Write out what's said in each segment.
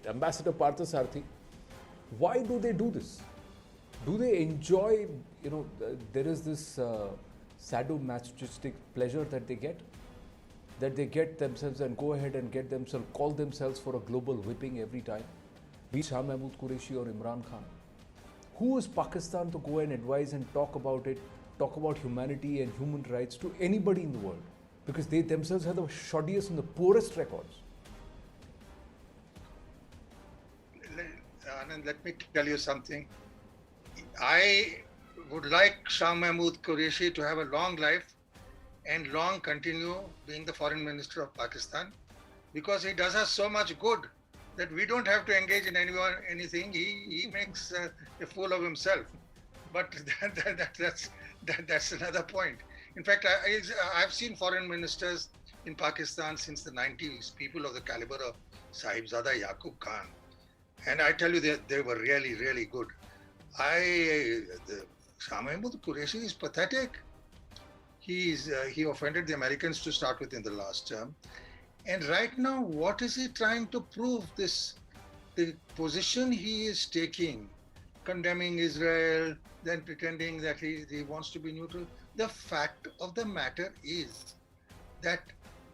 Ambassador Parthasarathy, why do they do this? Do they enjoy, there is this sadomasochistic pleasure that they get themselves and go ahead and get themselves, call themselves for a global whipping every time? Be Shah Mahmood Qureshi or Imran Khan. Who is Pakistan to go and advise and talk about it, talk about humanity and human rights to anybody in the world? Because they themselves have the shoddiest and the poorest records. Anand, let me tell you something. I would like Shah Mahmood Qureshi to have a long life and long continue being the foreign minister of Pakistan, because he does us so much good that we don't have to engage in anything. He makes a fool of himself. But that's another point. In fact, I've seen foreign ministers in Pakistan since the 90s, people of the caliber of Sahibzada Yaqub Khan. And I tell you, they were really, really good. Shah Mahmood Qureshi is pathetic. He offended the Americans to start with in the last term. And right now, what is he trying to prove? The position he is taking, condemning Israel, then pretending that he wants to be neutral. The fact of the matter is that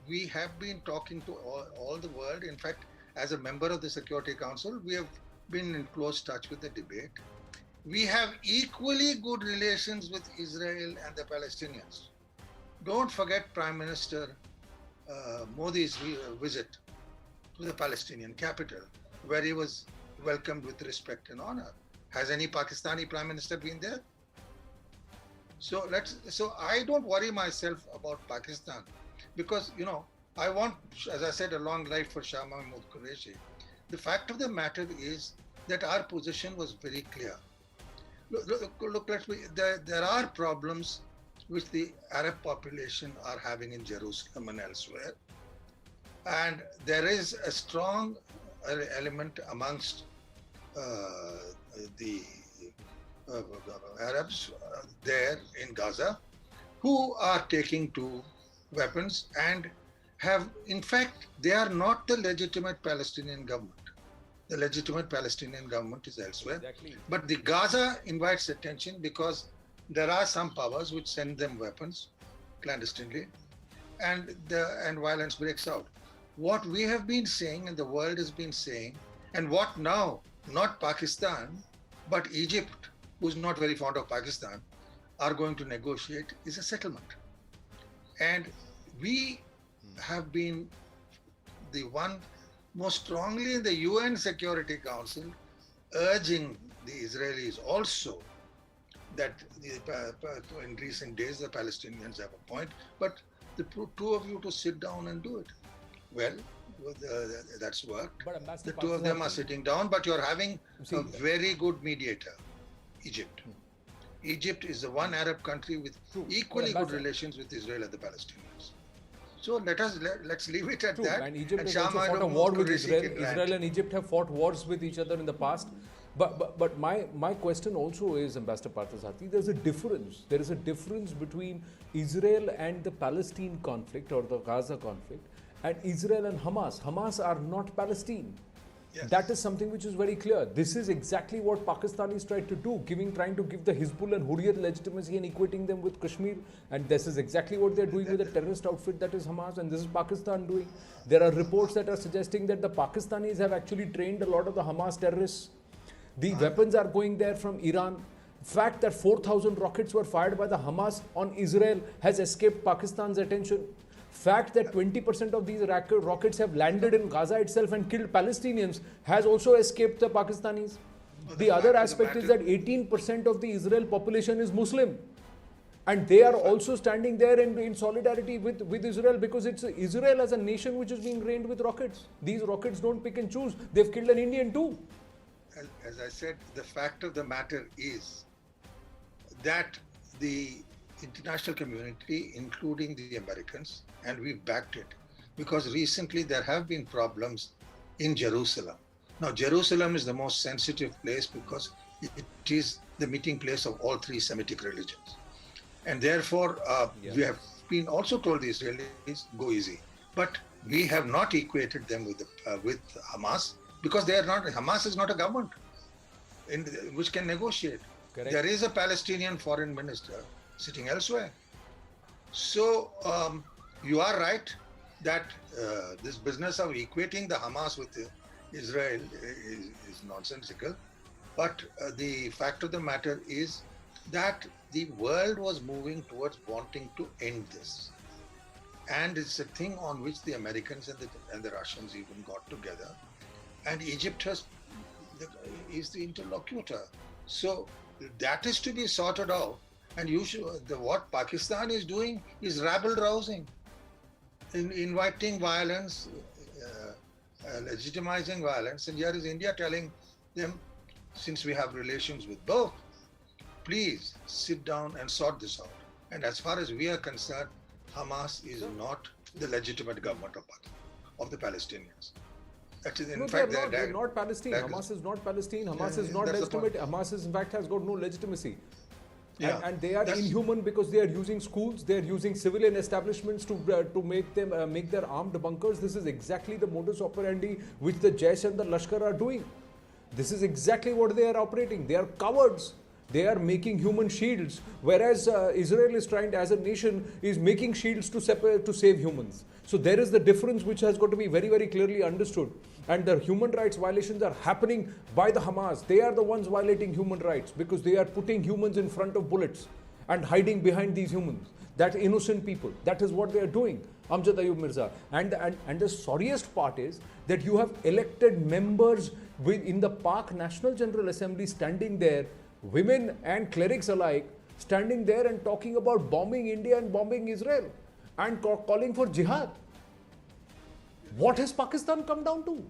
we have been talking to all the world. In fact, as a member of the Security Council, we have been in close touch with the debate. We have equally good relations with Israel and the Palestinians. Don't forget Prime Minister Modi's visit to the Palestinian capital, where he was welcomed with respect and honor. Has any Pakistani Prime Minister been there? So I don't worry myself about Pakistan, because I want, as I said, a long life for Shah Mahmood Qureshi. The fact of the matter is that our position was very clear. Look, there are problems which the Arab population are having in Jerusalem and elsewhere. And there is a strong element amongst the Arabs there in Gaza who are taking to weapons and have, in fact, they are not the legitimate Palestinian government. The legitimate Palestinian government is elsewhere. Exactly. But the Gaza invites attention because there are some powers which send them weapons clandestinely, and violence breaks out. What we have been saying and the world has been saying, and what now, not Pakistan, but Egypt, who's not very fond of Pakistan, are going to negotiate is a settlement. And we have been the one most strongly in the UN Security Council urging the Israelis also that in recent days the Palestinians have a point, but the two of you to sit down and do it. Well, that's worked. The two of them are sitting down, but you're having a very good mediator, Egypt. Egypt is the one Arab country with equally good relations with Israel and the Palestinians. So let's leave it at that. And Egypt has also fought a war with Israel. Israel and Egypt have fought wars with each other in the past. But my question also is, Ambassador Parthasarathy, there's a difference. There is a difference between Israel and the Palestine conflict or the Gaza conflict and Israel and Hamas. Hamas are not Palestine. Yes. That is something which is very clear. This is exactly what Pakistanis tried to do, trying to give the Hizbullah and Hurriyat legitimacy and equating them with Kashmir. And this is exactly what they're doing with the terrorist outfit that is Hamas, and this is Pakistan doing. There are reports that are suggesting that the Pakistanis have actually trained a lot of the Hamas terrorists. The weapons are going there from Iran. Fact that 4,000 rockets were fired by the Hamas on Israel has escaped Pakistan's attention. Fact that 20% of these rockets have landed in Gaza itself and killed Palestinians has also escaped the Pakistanis. The other aspect is that 18% of the Israel population is Muslim. And they are also standing there in solidarity with Israel, because it's Israel as a nation which is being rained with rockets. These rockets don't pick and choose. They've killed an Indian too. As I said, the fact of the matter is that the international community, including the Americans, and we backed it, because recently there have been problems in Jerusalem. Now, Jerusalem is the most sensitive place because it is the meeting place of all three Semitic religions. And therefore, we have been also told the Israelis, go easy. But we have not equated them with Hamas. because they are not. Hamas is not a government which can negotiate. Correct. There is a Palestinian foreign minister sitting elsewhere. So you are right that this business of equating the Hamas with Israel is nonsensical. But the fact of the matter is that the world was moving towards wanting to end this. And it's a thing on which the Americans and the Russians even got together. And Egypt is the interlocutor. So that is to be sorted out. And what Pakistan is doing is rabble-rousing, inviting violence, legitimizing violence. And here is India telling them, since we have relations with both, please sit down and sort this out. And as far as we are concerned, Hamas is not the legitimate government of the Palestinians. That is, in fact, they're not Palestine. Hamas is not Palestine. Hamas is not legitimate. Hamas is, in fact, has got no legitimacy. Yeah. And they are inhuman because they are using schools, they are using civilian establishments to make their armed bunkers. This is exactly the modus operandi which the Jaish and the Lashkar are doing. This is exactly what they are operating. They are cowards. They are making human shields, whereas Israel is trying, as a nation, is making shields to save humans. So there is the difference which has got to be very, very clearly understood. And the human rights violations are happening by the Hamas. They are the ones violating human rights because they are putting humans in front of bullets and hiding behind these humans. That innocent people. That is what they are doing. Amjad Ayub Mirza. And the sorriest part is that you have elected members in the Pak National General Assembly standing there, women and clerics alike, standing there and talking about bombing India and bombing Israel and calling for jihad. What has Pakistan come down to?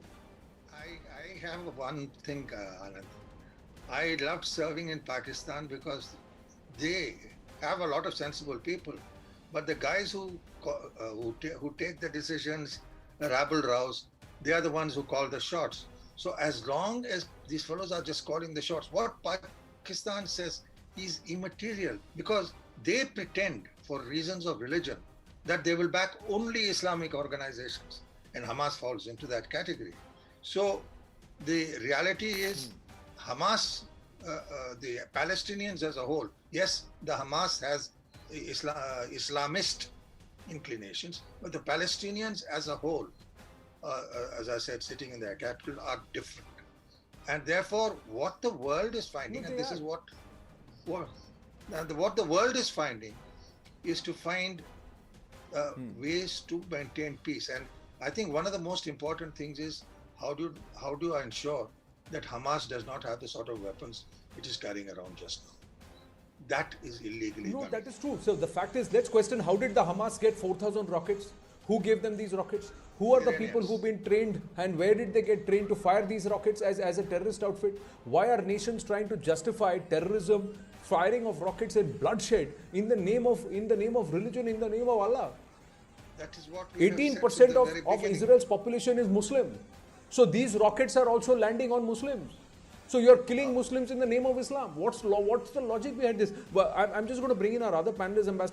I have one thing, Anand. I loved serving in Pakistan because they have a lot of sensible people, but the guys who take the decisions, the rabble-rouse, they are the ones who call the shots. So as long as these fellows are just calling the shots, what Pakistan says is immaterial, because they pretend, for reasons of religion, that they will back only Islamic organizations, and Hamas falls into that category. So the reality is Hamas, the Palestinians as a whole, yes, the Hamas has Islamist inclinations, but the Palestinians as a whole, as I said, sitting in their capital, are different. And therefore, what the world is finding, and this is what the world is finding, is to find ways to maintain peace. And I think one of the most important things is how do I ensure that Hamas does not have the sort of weapons it is carrying around just now. That is illegally done. No, that is true. So the fact is, let's question, how did the Hamas get 4,000 rockets? Who gave them these rockets? Who are the people who've been trained, and where did they get trained to fire these rockets as a terrorist outfit? Why are nations trying to justify terrorism, firing of rockets and bloodshed in the name of religion, in the name of Allah? That is what 18% of Israel's population is Muslim. So these rockets are also landing on Muslims. So you're killing Muslims in the name of Islam. What's the logic behind this? Well, I'm just going to bring in our other panelists, Ambassador